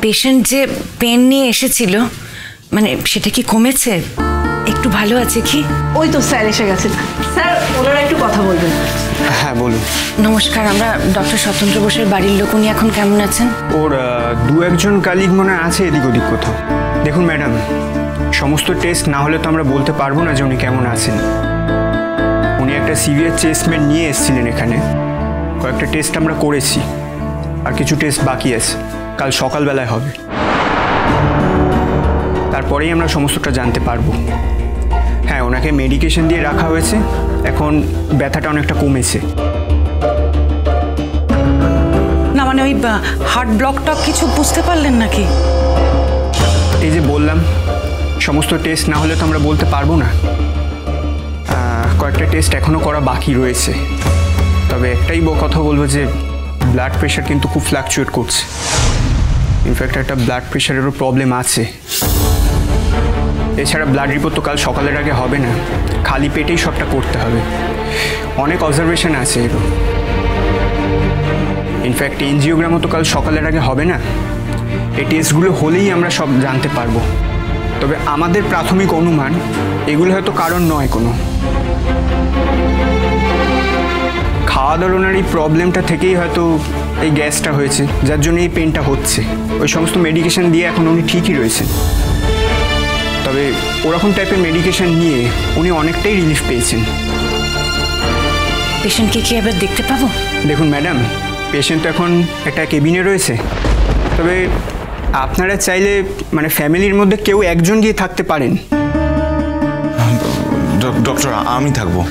Patient যে pen নিয়ে এসেছিল মানে সেটা কি কমেছে? একটু ভালো আছে কি? ওই তো স্যার এসে গেছেন। স্যার ওনারা একটু কথা বলবেন। হ্যাঁ বলুন। নমস্কার, আমরা ডক্টর স্বতন্ত্র বোসের বাড়ির লোক। উনি এখন কেমন আছেন? ওর দু একজন কালিগ মনে আছে এদিক ওদিক কোথাও। দেখুন ম্যাডাম, সমস্ত টেস্ট না হলে তো আমরা বলতে পারবো না যে উনি কেমন আছেন। উনি একটা সিভিয়ার চেস্টমেন্ট নিয়ে এসেছিলেন এখানে, কয়েকটা টেস্ট আমরা করেছি, আর কিছু টেস্ট বাকি আছে, কাল সকালবেলায় হবে। তারপরেই আমরা সমস্তটা জানতে পারবো। হ্যাঁ, ওনাকে মেডিকেশন দিয়ে রাখা হয়েছে, এখন ব্যথাটা অনেকটা কমেছে। না মানে ওই হার্ট ব্লকটা কিছু বুঝতে পারলেন নাকি? এই যে বললাম, সমস্ত টেস্ট না হলে তো আমরা বলতে পারবো না। কয়েকটা টেস্ট এখনও করা বাকি রয়েছে। তবে একটাই কথা বলবো যে ব্লাড প্রেশার কিন্তু খুব ফ্লাকচুয়েট করছে। ইনফ্যাক্ট একটা ব্লাড প্রেশারেরও প্রবলেম আছে। এছাড়া ব্লাড রিপোর্ট তো কাল সকালের আগে হবে না, খালি পেটেই সবটা করতে হবে। অনেক অবজারভেশন আছে এরও। ইনফ্যাক্ট এনজিওগ্রামও তো কাল সকালের আগে হবে না। এই টেস্টগুলো হলেই আমরা সব জানতে পারবো। তবে আমাদের প্রাথমিক অনুমান এগুলো হয়তো কারণ নয় কোনো। খাওয়া দাওয়ার এই প্রবলেমটা থেকেই হয়তো এই গ্যাসটা হয়েছে, যার জন্য এই পেনটা হচ্ছে। ওই সমস্ত মেডিকেশন দিয়ে এখন উনি ঠিকই রয়েছেন। তবে ওরকম টাইপের মেডিকেশন নিয়ে উনি অনেকটাই রিলিফ পেয়েছেন। পেশেন্টকে কি এবার দেখতে পাবো? দেখুন ম্যাডাম, পেশেন্ট তো এখন একটা কেবিনে রয়েছে। তবে আপনারা চাইলে মানে ফ্যামিলির মধ্যে কেউ একজন গিয়ে থাকতে পারেন। ডক্টর আমি থাকবো।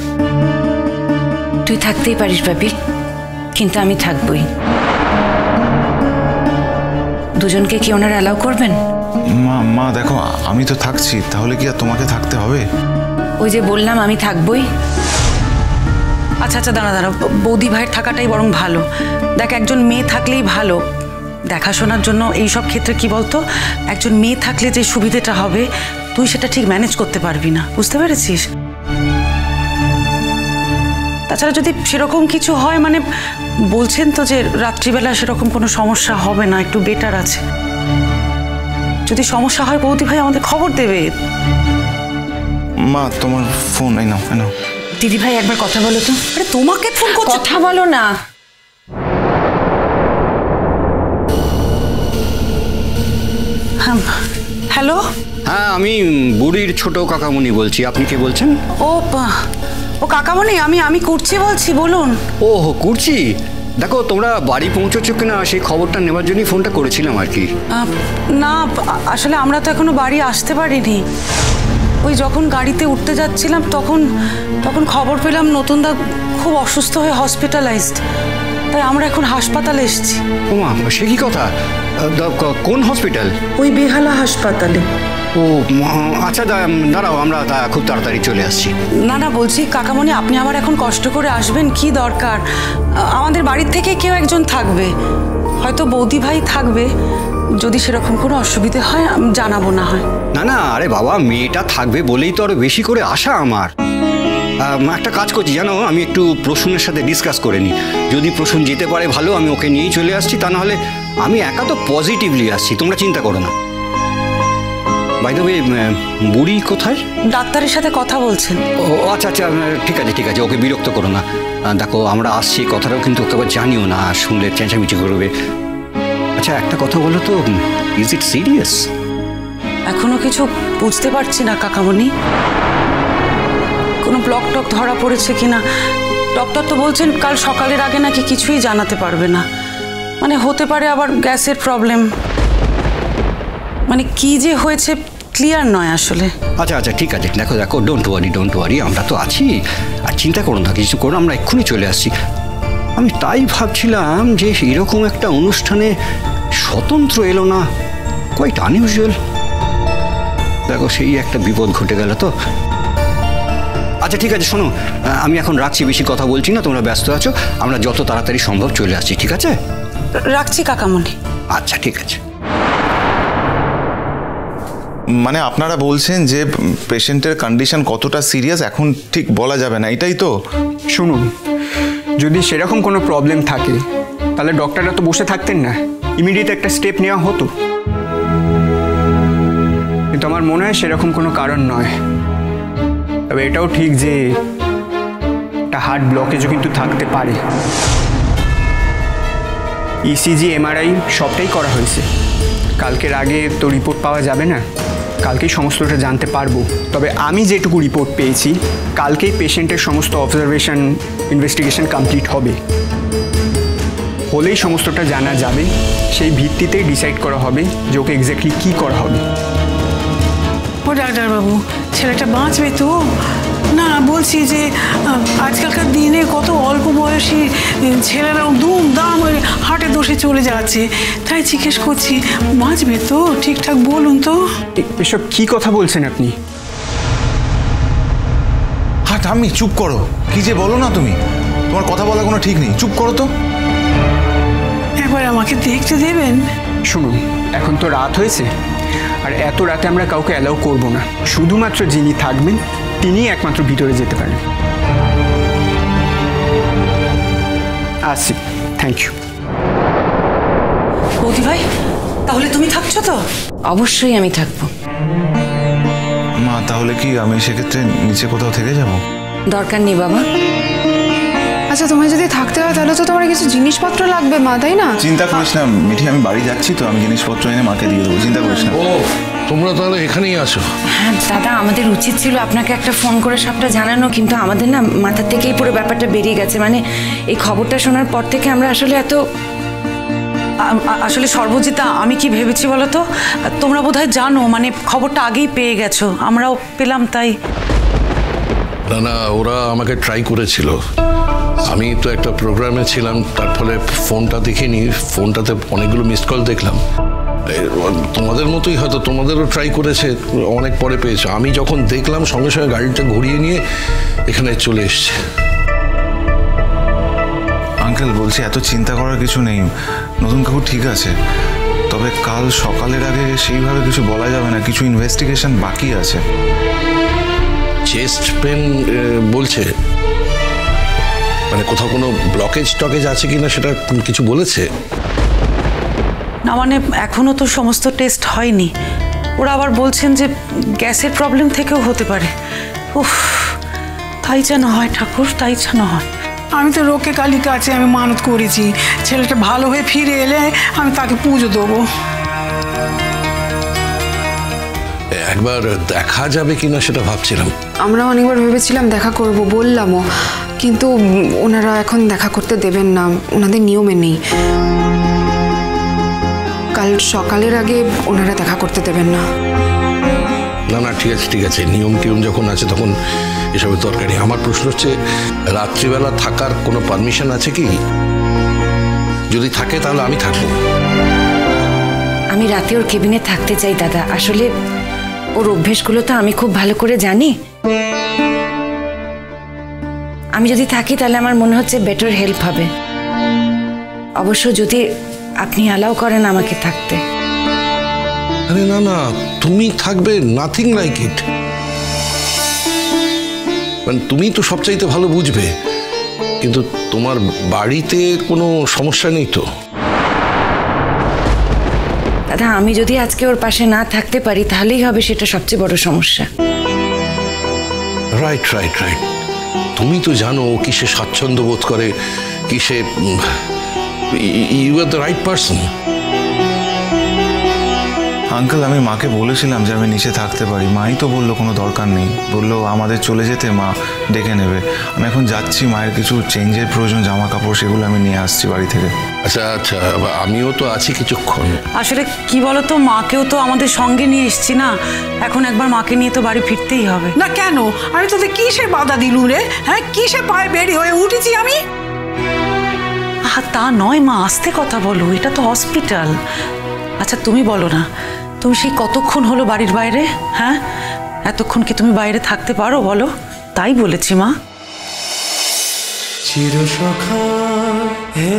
তুই থাকতেই পারিস বাবিল, কিন্তু আমি থাকবই। দুজনকে কি ওনারা অ্যালাউ করবেন? মা দেখো, আমি তো থাকছি, তাহলে কি আর তোমাকে থাকতে হবে? ওই যে বললাম আমি থাকবই। আচ্ছা আচ্ছা, দাঁড়া, বৌদি ভাইয়ের থাকাটাই বরং ভালো। দেখ, একজন মেয়ে থাকলেই ভালো দেখাশোনার জন্য। এইসব ক্ষেত্রে কি বলতো, একজন মেয়ে থাকলে যে সুবিধাটা হবে তুই সেটা ঠিক ম্যানেজ করতে পারবি না, বুঝতে পেরেছিস? তাছাড়া যদি সেরকম কিছু হয়, মানে বলছেন তো যে রাত্রিবেলা সেরকম কোনো সমস্যা হবে না, একটু বেটার আছে। যদি সমস্যা হয় বৌদি ভাই আমাদের খবর দেবে। মা তোমার ফোন এই নাও। দিদি ভাই একবার কথা বলো তো। আরে তোমাকে ফোন করছি, কথা বলো না। হ্যালো। হ্যাঁ, আমি বুড়ির ছোট কাকামণি বলছি। আপনি কে বলছেন? ও কাকামণি, আমি করছি বলছি, বলুন। ও করছি। দেখো, তোমরা বাড়ি পৌঁছচ্ছ কিনা সেই খবরটা নেবার জন্যই ফোনটা করেছিলাম আর কি। না আসলে আমরা তো এখনো বাড়ি আসতে পারিনি। ওই যখন গাড়িতে উঠতে যাচ্ছিলাম তখন খবর পেলাম নতুনদা খুব অসুস্থ হয়ে হসপিটালাইজড। তাই আমরা এখন হাসপাতালে এসেছি। ওমা, সে কি কথা? কোন হসপিটাল? ওই বেহালা হাসপাতালে। ও আচ্ছা, দাঁড়াও, আমরা খুব তাড়াতাড়ি চলে আসছি। না বলছি কাকামণি, আপনি আবার এখন কষ্ট করে আসবেন কি দরকার? আমাদের বাড়ির থেকে কেউ একজন থাকবে, হয়তো বৌদি ভাই থাকবে। যদি সেরকম কোনো অসুবিধে হয় জানাবো না হয়। না, আরে বাবা, মেয়েটা থাকবে বলেই তো আরো বেশি করে আশা আমার। একটা কাজ করছি জানো, আমি একটু প্রসূনের সাথে ডিসকাস করে নিই। যদি প্রসূন যেতে পারে ভালো, আমি ওকে নিয়েই চলে আসছি। তা নাহলে আমি একা তো পজিটিভলি আসছি, তোমরা চিন্তা করো না। বাই দ্য ওয়ে, বুড়ি কোথায়? ডাক্তারের সাথে কথা বলছেন। ও আচ্ছা, ঠিক আছে, ওকে বিরক্ত করো না। দেখো, আমরা আসছি কথাটাও কিন্তু ওকে আবার জানিও না, শুনলে চেঁচামেচি করবে। আচ্ছা, একটা কথা বলো তো, ইজ ইট সিরিয়াস? এখনো কিছু বুঝতে পারছি না কাকামণি, কোনো ব্লক টক ধরা পড়েছে কিনা। ডক্টর তো বলছেন কাল সকালের আগে নাকি কিছুই জানাতে পারবে না। মানে হতে পারে আবার গ্যাসের প্রবলেম, মানে কি যে হয়েছে ক্লিয়ার নয় আসলে। আচ্ছা, ঠিক আছে, দেখো, ডোন্ট ওয়ারি, আমরা তো আছি। আর চিন্তা করো না, কিছু করো, আমরা এক্ষুনি চলে আসছি। আমি তাই ভাবছিলাম যে এরকম একটা অনুষ্ঠানে স্বতন্ত্র এলো না, কোয়াইট আনইউজুয়াল। দেখো, সেই একটা বিপদ ঘটে গেল তো। আচ্ছা ঠিক আছে, শোনো, আমি এখন রাখছি, বেশি কথা বলছি না, তোমরা ব্যস্ত আছো। আমরা যত তাড়াতাড়ি সম্ভব চলে আসছি, ঠিক আছে? রাখছি কাকামণি। আচ্ছা ঠিক আছে। মানে আপনারা বলছেন যে পেশেন্টের কন্ডিশন কতটা সিরিয়াস এখন ঠিক বলা যাবে না, এটাই তো? শুনুন, যদি সেরকম কোনো প্রবলেম থাকে তাহলে ডক্টররা তো বসে থাকতেন না, ইমিডিয়েট একটা স্টেপ নেওয়া হতো। কিন্তু আমার মনে হয় সেরকম কোনো কারণ নয়। তবে এটাও ঠিক যে একটা হার্ট ব্লকেজও কিন্তু থাকতে পারে। ইসিজি এমআরআই সবটাই করা হয়েছে, কালকের আগে তো রিপোর্ট পাওয়া যাবে না, কালকেই সমস্তটা জানতে পারবো। তবে আমি যেটুকু রিপোর্ট পেয়েছি, কালকেই পেশেন্টের সমস্ত অবজারভেশন ইনভেস্টিগেশন কমপ্লিট হবে, হলেই সমস্তটা জানা যাবে। সেই ভিত্তিতেই ডিসাইড করা হবে যে ওকে এক্স্যাক্টলি কী করা হবে। ও ডাক্তারবাবু, ছেলেটা বাঁচবে তো? না, বলছি যে আজকালকার দিনে কত অল্প বয়সী ছেলেরাও দুমদাম হার্টের দোষে চলে যাচ্ছে, তাই জিজ্ঞেস করছি বাঁচবে তো? ঠিকঠাক বলুন তো। এসব কী কথা বলছেন আপনি? হ্যাঁ ঠাম্মি, চুপ করো। কি যে বলো না তুমি, তোমার কথা বলা কোনো ঠিক নেই, চুপ করো তো। একবার আমাকে দেখতে দেবেন? শুনুন, এখন তো রাত হয়েছে, আর এত রাতে আমরা কাউকে অ্যালাউ করব না। শুধুমাত্র যিনি থাকবেন তিনিই একমাত্র ভিতরে যেতে পারেন। আসি, থ্যাংক ইউ। বৌদি ভাই, তাহলে তুমি থাকছো তো? অবশ্যই আমি থাকবো। মা, তাহলে কি আমি সেক্ষেত্রে নিচে কোথাও থেকে যাব? দরকার নেই বাবা। আচ্ছা, তোমায় যদি থাকতে হয় তাহলে তো তোমার কিছু জিনিসপত্র লাগবে মা, তাই না? চিন্তা করিস না মিঠি, আমি বাড়ি যাচ্ছি তো, আমি জিনিসপত্র এনে মাকে দিয়ে দেবো, চিন্তা করিস না। ও, তোমরা তাহলে এখানেই আছো? হ্যাঁ দাদা, আমাদের উচিত ছিল আপনাকে একটা ফোন করে সবটা জানানো, কিন্তু আমাদের না মাথার থেকেই পুরো ব্যাপারটা বেরিয়ে গেছে। মানে এই খবরটা শোনার পর থেকে আমরা আসলে আসলে সর্বজিতা, আমি কি ভেবেছি বলো তো, তোমরা বোধহয় জানো, মানে খবরটা আগেই পেয়ে গেছো, আমরাও পেলাম তাই। না না, ওরা আমাকে ট্রাই করেছিল, আমি তো একটা প্রোগ্রামে ছিলাম, তার ফলে ফোনটা দেখিনি, ফোনটাতে অনেকগুলো মিসড কল দেখলাম। তোমাদের মতোই হয়তো তোমাদেরও ট্রাই করেছে, অনেক পরে পেয়েছো। আমি যখন দেখলাম সঙ্গে সঙ্গে গাড়িটা ঘুরিয়ে নিয়ে এখানে চলে এসছে। আঙ্কেল বলছি, এত চিন্তা করার কিছু নেই, নতুন কাকু ঠিক আছে। তবে কাল সকালের আগে সেইভাবে কিছু বলা যাবে না, কিছু ইনভেস্টিগেশন বাকি আছে। চেস্ট পেন বলছে, মানে কোথাও কোনো ব্লকেজ টকেজ আছে কিনা সেটা কিছু বলেছে? না মানে এখনো তো সমস্ত টেস্ট হয়নি, ওরা আবার বলছেন যে গ্যাসের প্রবলেম থেকেও হতে পারে। উফ, তাই যেন হয় ঠাকুর, তাই যেন হয়। আমি তো রোকে কালী কাছে আমি মানত করেছি, ছেলেটা ভালো হয়ে ফিরে এলে আমি তাকে পুজো দেবো। একবার দেখা যাবে কিনা সেটা ভাবছিলাম। আমরা অনেকবার ভেবেছিলাম দেখা করব, বললামও, কিন্তু ওনারা এখন দেখা করতে দেবেন না, ওনাদের নিয়মে নেই। কাল সকালের আগে ওনারা দেখা করতে দেবেন না। না না, ঠিক আছে ঠিক আছে, নিয়ম টিয়ম যখন আছে তখন এসবের দরকারি। আমার প্রশ্ন হচ্ছে, রাত্রিবেলা থাকার কোনো পারমিশন আছে কি? যদি থাকে তাহলে আমি থাকবো। আমি রাতে ওর কেবিনে থাকতে চাই দাদা, আসলে ওর অভ্যেসগুলো তো আমি খুব ভালো করে জানি। আমি যদি থাকি তাহলে আমার মনে হচ্ছে বেটার হেল্প হবে। অবশ্য যদি আপনি অ্যালাউ করেন আমাকে থাকতে। আরে না না, তুমি থাকবে, নাথিং লাইক ইট। মানে তুমি তো সবচাইতে ভালো বুঝবে, কিন্তু তোমার বাড়িতে কোনো সমস্যা নেই তো? দাদা, আমি যদি আজকে ওর পাশে না থাকতে পারি তাহলেই হবে সেটা সবচেয়ে বড় সমস্যা। রাইট রাইট রাইট, তুমি তো জানো ও কিসে স্বাচ্ছন্দ্য বোধ করে, কিসে। You are the right person. Uncle, আমি মাকে বলেছিলাম যে আমি নিচে থাকতে পারি, মাই তো বললো কোনো দরকার নেই, বললো আমাদের চলে যেতে, মা ডেকে নেবে। আমি এখন যাচ্ছি, মায়ের কিছু চেঞ্জের প্রয়োজন, জামা কাপড়, সেগুলো আমি নিয়ে আসছি বাড়ি থেকে। আচ্ছা আচ্ছা, আমিও তো আছি কিছুক্ষণ। আসলে কি বলতো, মাকেও তো আমাদের সঙ্গে নিয়ে এসছি না, এখন একবার মাকে নিয়ে তো বাড়ি ফিরতেই হবে। না কেন, আমি তোদের কিসে বাধা দিলুম রে? হ্যাঁ, কিসে পায়ে বেরি হয়ে উঠেছি আমি? তা নয় মা, আস্তে কথা বলো, এটা তো হসপিটাল। আচ্ছা তুমি বলো না, তুমি সেই কতক্ষণ হলো বাড়ির বাইরে? হ্যাঁ, এতক্ষণ কি তুমি বাইরে থাকতে পারো বলো? তাই বলেছি মা। চিরসখা হে